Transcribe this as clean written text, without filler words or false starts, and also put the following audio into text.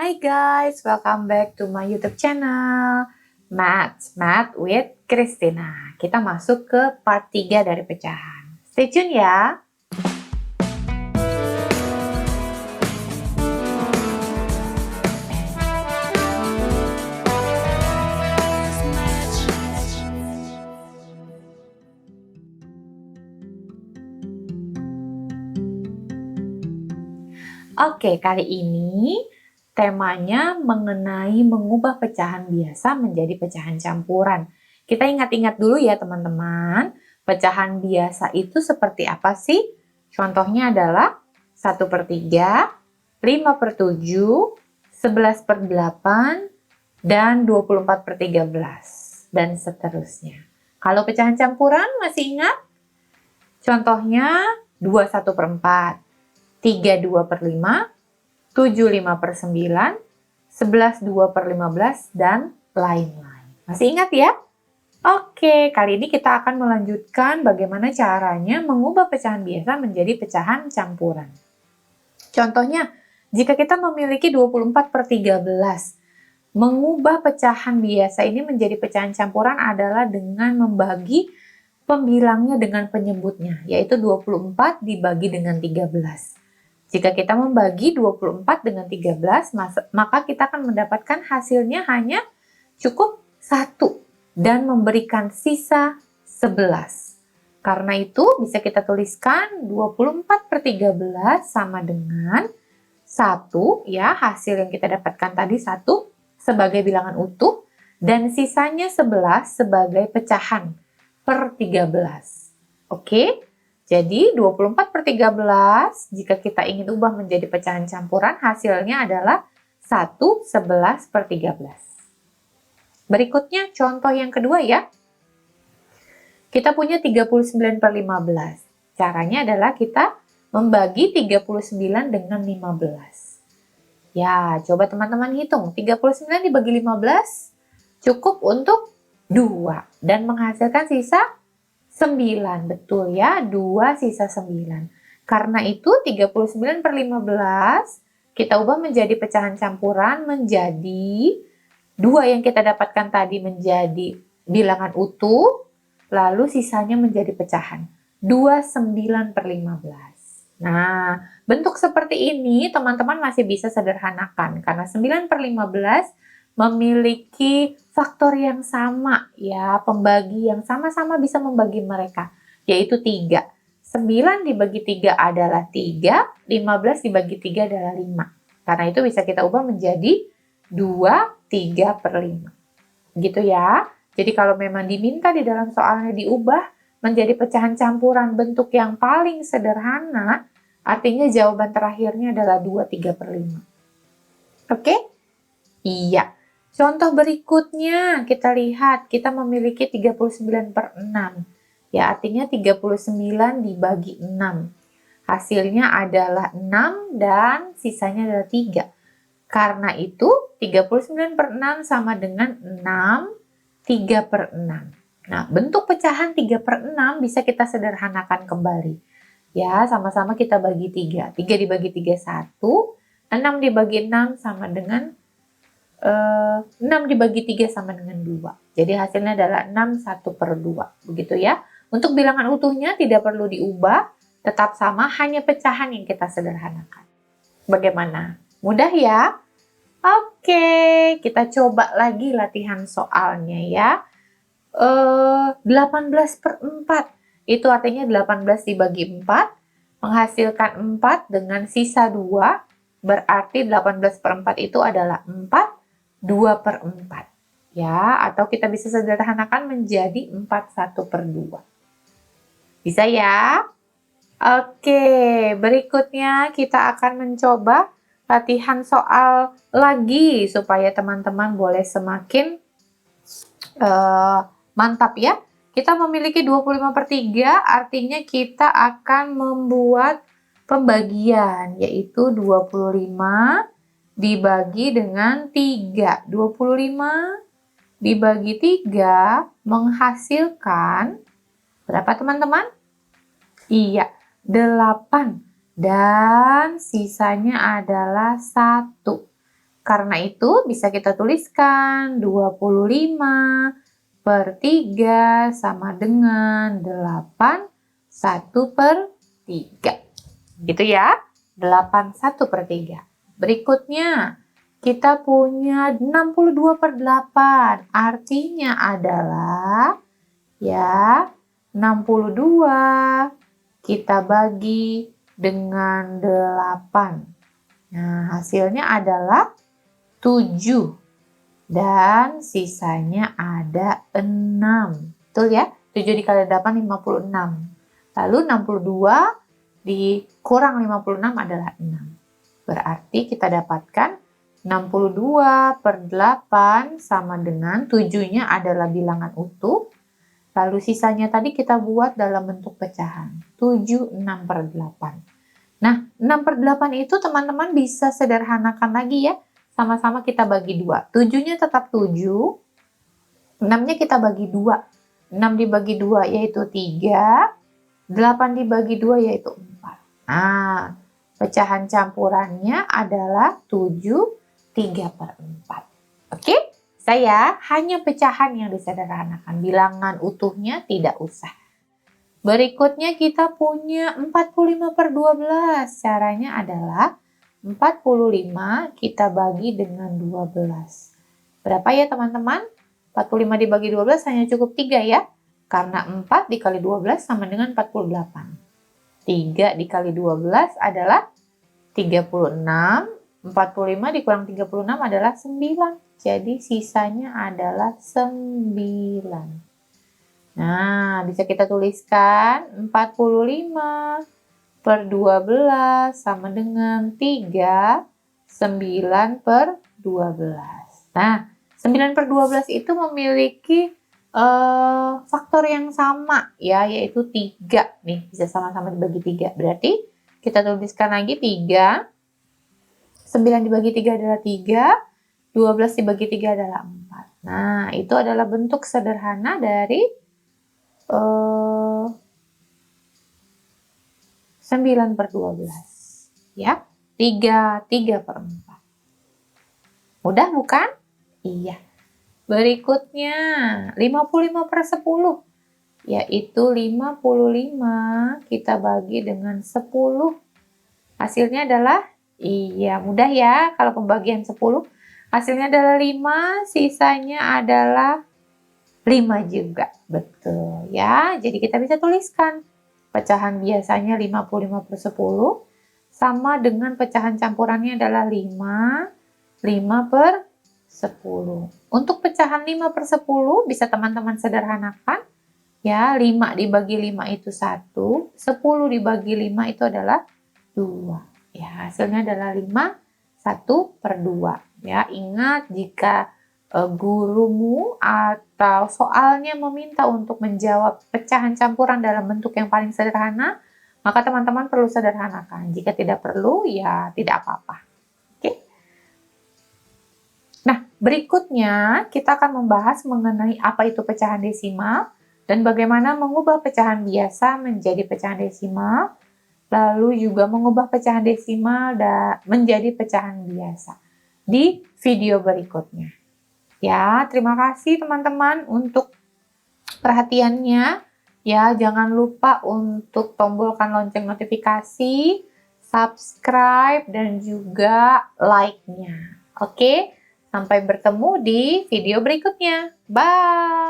Hi guys, welcome back to my YouTube channel Math with Christina. Kita masuk ke part 3 dari pecahan. Stay tune ya. Oke, kali ini temanya mengenai mengubah pecahan biasa menjadi pecahan campuran. Kita ingat-ingat dulu ya teman-teman, pecahan biasa itu seperti apa sih? Contohnya adalah 1/3, 5/7, 11/8, dan 24/13, dan seterusnya. Kalau pecahan campuran masih ingat? Contohnya 21/4. 32/5, 75/9, 11/2/15, dan lain-lain. Masih ingat ya? Oke, kali ini kita akan melanjutkan bagaimana caranya mengubah pecahan biasa menjadi pecahan campuran. Contohnya, jika kita memiliki 24/13, mengubah pecahan biasa ini menjadi pecahan campuran adalah dengan membagi pembilangnya dengan penyebutnya, yaitu 24 dibagi dengan 13. Jika kita membagi 24 dengan 13, maka kita akan mendapatkan hasilnya hanya cukup 1 dan memberikan sisa 11. Karena itu bisa kita tuliskan 24/13 sama dengan 1, ya, hasil yang kita dapatkan tadi 1 sebagai bilangan utuh dan sisanya 11 sebagai pecahan per 13. Oke? Jadi 24/13 jika kita ingin ubah menjadi pecahan campuran hasilnya adalah 1 11/13. Berikutnya contoh yang kedua ya. Kita punya 39/15. Caranya adalah kita membagi 39 dengan 15. Ya, coba teman-teman hitung. 39 dibagi 15 cukup untuk 2 dan menghasilkan sisa 9, betul ya, 2 sisa 9. Karena itu 39/15 kita ubah menjadi pecahan campuran menjadi 2 yang kita dapatkan tadi menjadi bilangan utuh, lalu sisanya menjadi pecahan. 29/15. Nah, bentuk seperti ini teman-teman masih bisa sederhanakan karena 9/15 memiliki faktor yang sama ya, pembagi yang sama-sama bisa membagi mereka, yaitu 3. 9 dibagi 3 adalah 3, 15 dibagi 3 adalah 5. Karena itu bisa kita ubah menjadi 2, 3/5. Gitu ya. Jadi kalau memang diminta di dalam soalnya diubah menjadi pecahan campuran bentuk yang paling sederhana, artinya jawaban terakhirnya adalah 2, 3/5. Oke? Iya. Contoh berikutnya, kita lihat, kita memiliki 39/6. Ya, artinya 39 dibagi 6. Hasilnya adalah 6 dan sisanya adalah 3. Karena itu, 39/6 sama dengan 6, 3/6. Nah, bentuk pecahan 3/6 bisa kita sederhanakan kembali. Ya, sama-sama kita bagi 3. 3 dibagi 3, 1. 6 dibagi 6 sama dengan 6 dibagi 3 sama dengan 2. Jadi hasilnya adalah 6 1/2. Begitu ya. Untuk bilangan utuhnya tidak perlu diubah, tetap sama, hanya pecahan yang kita sederhanakan. Bagaimana? Mudah ya? Oke, kita coba lagi latihan soalnya ya. 18/4. Itu artinya 18 dibagi 4, menghasilkan 4 dengan sisa 2, berarti 18/4 itu adalah 4, 2/4. Ya, atau kita bisa sederhanakan menjadi 4 1/2. Bisa ya? Oke, berikutnya kita akan mencoba latihan soal lagi supaya teman-teman boleh semakin mantap ya. Kita memiliki 25/3, artinya kita akan membuat pembagian, yaitu 25 dibagi dengan 3. 25 dibagi 3 menghasilkan berapa teman-teman? Iya, 8. Dan sisanya adalah 1. Karena itu bisa kita tuliskan 25/3 sama dengan 8 1/3. Gitu ya, 8 1/3. Berikutnya, kita punya 62/8. Artinya adalah, ya, 62 kita bagi dengan 8. Nah, hasilnya adalah 7. Dan sisanya ada 6. Betul ya? 7 dikali 8, 56. Lalu 62 dikurang 56 adalah 6. Berarti kita dapatkan 62/8 sama dengan 7-nya adalah bilangan utuh. Lalu sisanya tadi kita buat dalam bentuk pecahan. 7 6/8. Nah, 6/8 itu teman-teman bisa sederhanakan lagi ya. Sama-sama kita bagi 2. 7-nya tetap 7. 6-nya kita bagi 2. 6 dibagi 2 yaitu 3. 8 dibagi 2 yaitu 4. Nah, pecahan campurannya adalah 7 3/4. Oke? Saya hanya pecahan yang disederhanakan. Bilangan utuhnya tidak usah. Berikutnya kita punya 45/12. Caranya adalah 45 kita bagi dengan 12. Berapa ya teman-teman? 45 dibagi 12 hanya cukup 3 ya. Karena 4 dikali 12 sama dengan 48. 3 dikali 12 adalah 36. 45 dikurang 36 adalah 9. Jadi sisanya adalah 9. Nah, bisa kita tuliskan 45/12 sama dengan 3, 9/12. Nah, 9/12 itu memiliki faktor yang sama ya, yaitu 3 nih, bisa sama-sama dibagi 3. Berarti kita tuliskan lagi 3, 9 dibagi 3 adalah 3, 12 dibagi 3 adalah 4. Nah, itu adalah bentuk sederhana dari 9/12 ya, 3/4. Mudah bukan? Iya. Berikutnya 55/10, yaitu 55 kita bagi dengan 10. Hasilnya adalah, iya mudah ya kalau pembagian 10. Hasilnya adalah 5, sisanya adalah 5 juga. Betul ya. Jadi kita bisa tuliskan pecahan biasanya 55/10 sama dengan pecahan campurannya adalah 5, 5/10. Untuk pecahan 5/10 bisa teman-teman sederhanakan ya. 5 dibagi 5 itu 1, 10 dibagi 5 itu adalah 2. Ya, hasilnya adalah 5 1/2 ya. Ingat, jika gurumu atau soalnya meminta untuk menjawab pecahan campuran dalam bentuk yang paling sederhana, maka teman-teman perlu sederhanakan. Jika tidak perlu, ya tidak apa-apa. Oke. Nah, berikutnya kita akan membahas mengenai apa itu pecahan desimal dan bagaimana mengubah pecahan biasa menjadi pecahan desimal, lalu juga mengubah pecahan desimal menjadi pecahan biasa di video berikutnya. Ya, terima kasih teman-teman untuk perhatiannya. Ya, jangan lupa untuk tombolkan lonceng notifikasi, subscribe, dan juga like-nya. Oke, sampai bertemu di video berikutnya. Bye!